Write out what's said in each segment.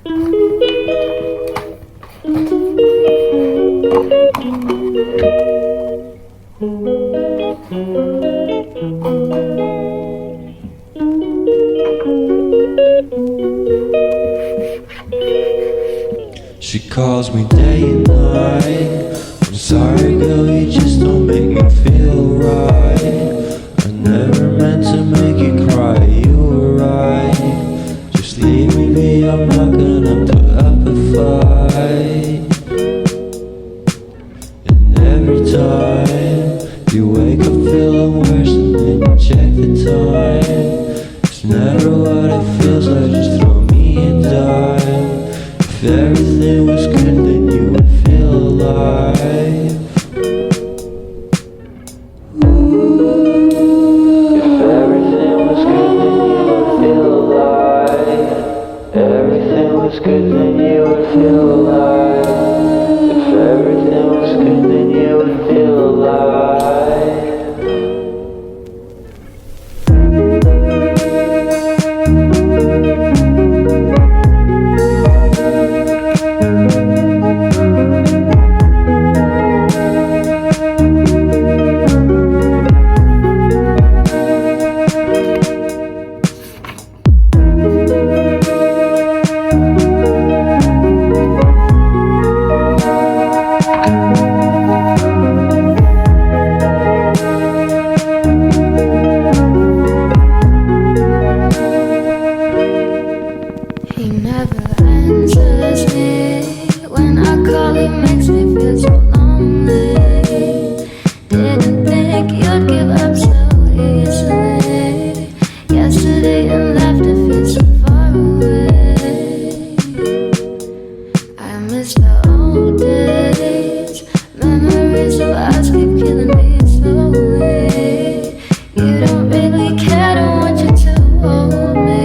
She calls me day and night. I'm sorry girl, you just don't make me feel right. I never meant to make you cry, you were right. Just leave me be, I'm not gonna put up a fight. And every time you wake up feeling worse, and then you check the time. It's never what it feels like, just throw me a dime. If everything was good, then you would feel alive. If everything was good, then you would feel alive. Everything was good, then you would feel alive. If everything was good, then you would feel alive. He never answers me. When I call, he makes me feel so lonely. Didn't think you'd give up so easily. Yesterday and left, it feels so far away. I miss the old days. Memories of us keep killing me slowly. You don't really care, don't want you to hold me.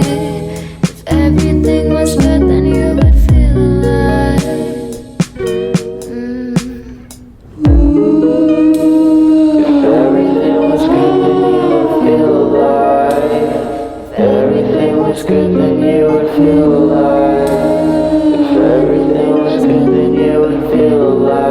If everything was good, then you would feel alive. If everything was good, then you would feel alive. If everything was good, then you would feel alive. If everything was good, then you would feel alive.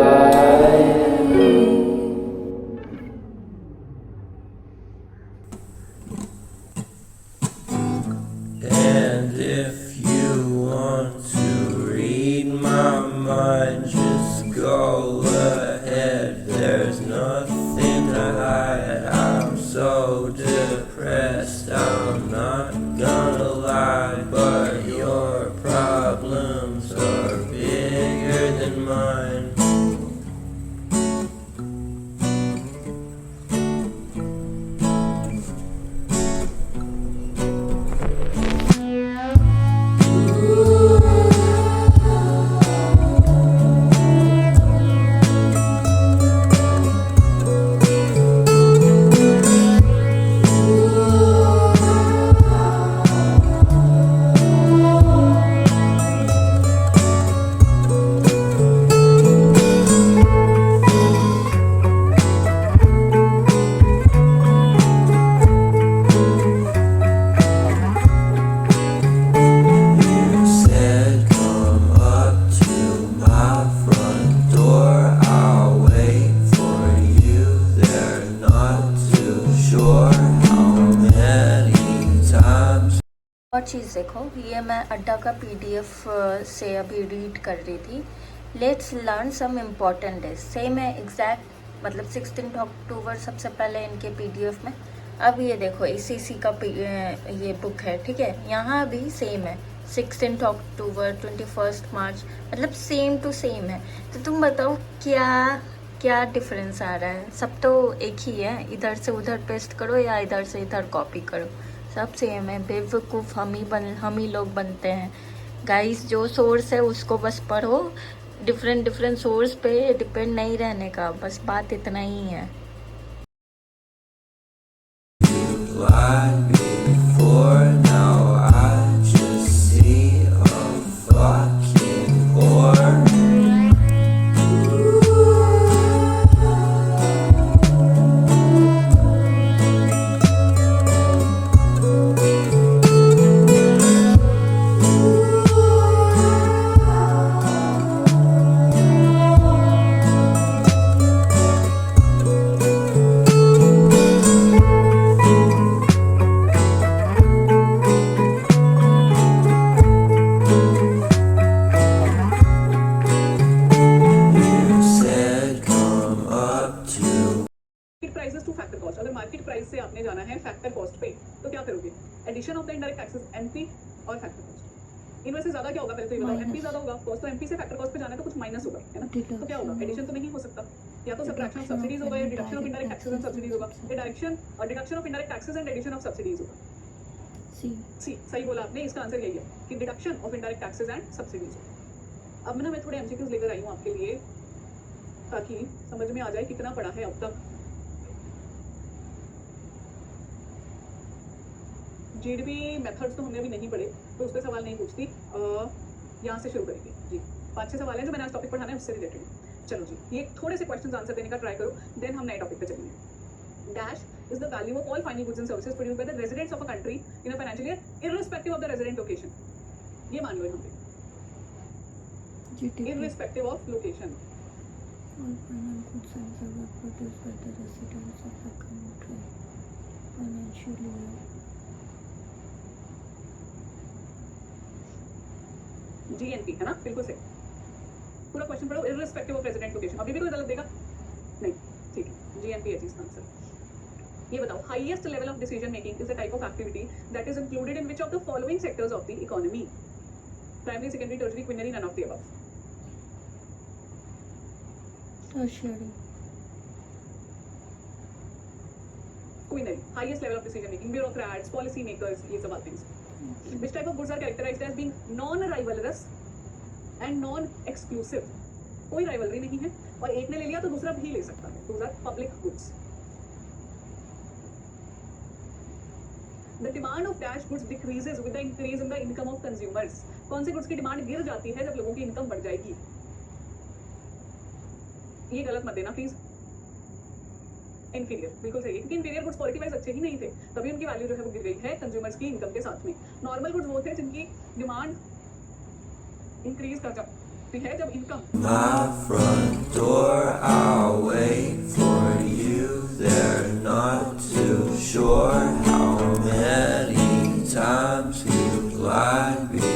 And if you want to read my mind, just go ahead. There's nothing to hide. I'm so depressed, I'm not gonna lie. But your problems are bigger than mine. You said come up to my front door, I'll wait for you there. Not too sure how many times. और चीज़ देखो, ये मैं अड्डा का PDF से अभी read कर रही थी. Let's learn some important days. सेम है एग्जैक्ट, मतलब 16 अक्टूबर सबसे पहले इनके पीडीएफ में. अब ये देखो ACC का ये बुक है, ठीक है. यहाँ भी सेम है, 16 अक्टूबर 21 मार्च, मतलब सेम टू सेम है. तो तुम बताओ क्या क्या डिफरेंस आ रहा है? सब तो एक ही है. इधर से उधर पेस्ट करो या इधर से इधर कॉपी करो, सब सेम है. बेवकूफ़ हम ही लोग बनते हैं गाइस. जो सोर्स है उसको बस पढ़ो. डिफरेंट सोर्स पे डिपेंड नहीं रहने का, बस बात इतना ही है. Lied before, now I just see a fucking whore. Of the indirect taxes MP और फैक्टर कॉस्ट। इनमें से ज्यादा क्या होगा पहले तो ये बताओ, एमपी ज्यादा होगा कॉस्ट, तो एमपी से फैक्टर कॉस्ट पे जाना है तो कुछ माइनस होगा, है ना? तो क्या होगा? एडिशन तो नहीं हो सकता, या तो सब्ट्रैक्शन ऑफ सब्सिडीज होगा या deduction of indirect taxes and subsidies होगा। ये डायरेक्शन और deduction of indirect taxes and addition of subsidies होगा। सी सही बोला आपने, इसका आंसर यही है कि deduction of indirect taxes and subsidies होगा। अब ना मैं थोड़े एमसीक्यूज लेकर आई हूँ आपके लिए ताकि समझ में आ जाए कितना पढ़ा है अब तक। जीडीपी मेथड्स तो हमने अभी नहीं पढ़े, तो उस पर सवाल नहीं पूछती। यहाँ से शुरू करेंगे जी। 5-6 सवाल हैं जो मैंने आज टॉपिक पढ़ाना है उससे रिलेटेड। चलो जी, ये थोड़े से क्वेश्चंस आंसर देने का ट्राई करो, देन हम नए टॉपिक पे चलेंगे। Dash is the value of all final goods and services produced by the residents of a country in a financial year irrespective of the resident location. ये मान लो यहाँ पे, irrespective of location. All final goods and services produced by the residents of the country financial year. GNP है ना, बिल्कुल सही। पूरा question पढ़ो, इररिस्पेक्टिव ऑफ रेजिडेंट लोकेशन। अभी भी कोई गलत देगा नहीं, ठीक है, जीएनपी है जी इसका आंसर। ये बताओ, highest level of decision making is a type of activity that is included in which of the following sectors of the economy? Primary, secondary, tertiary, quinary, none of the above. Tertiary. Quinary, highest level of decision making, bureaucrats, policy makers, ये सब आते हैं। Which type of goods are characterized as being non-rivalrous and non-exclusive? कोई rivalry नहीं है और एक ने ले लिया तो दूसरा भी ले सकता है। Those are public goods. The demand of dash goods decreases with the increase in the income of consumers. कौन से goods की डिमांड गिर जाती है जब लोगों की इनकम बढ़ जाएगी? ये गलत मत देना प्लीज। इंफीरियर, बिल्कुल सही है, क्योंकि इंफीरियर गुड्स क्वालिटी वाइज अच्छे ही नहीं थे, तभी उनकी वैल्यू जो है वो गिर गई है कंज्यूमर्स की इनकम के साथ में। नॉर्मल गुड्स वो थे जिनकी डिमांड इंक्रीज कर जाती है जब income. My front door, I'll wait for you. They're not too sure how many times you've lied.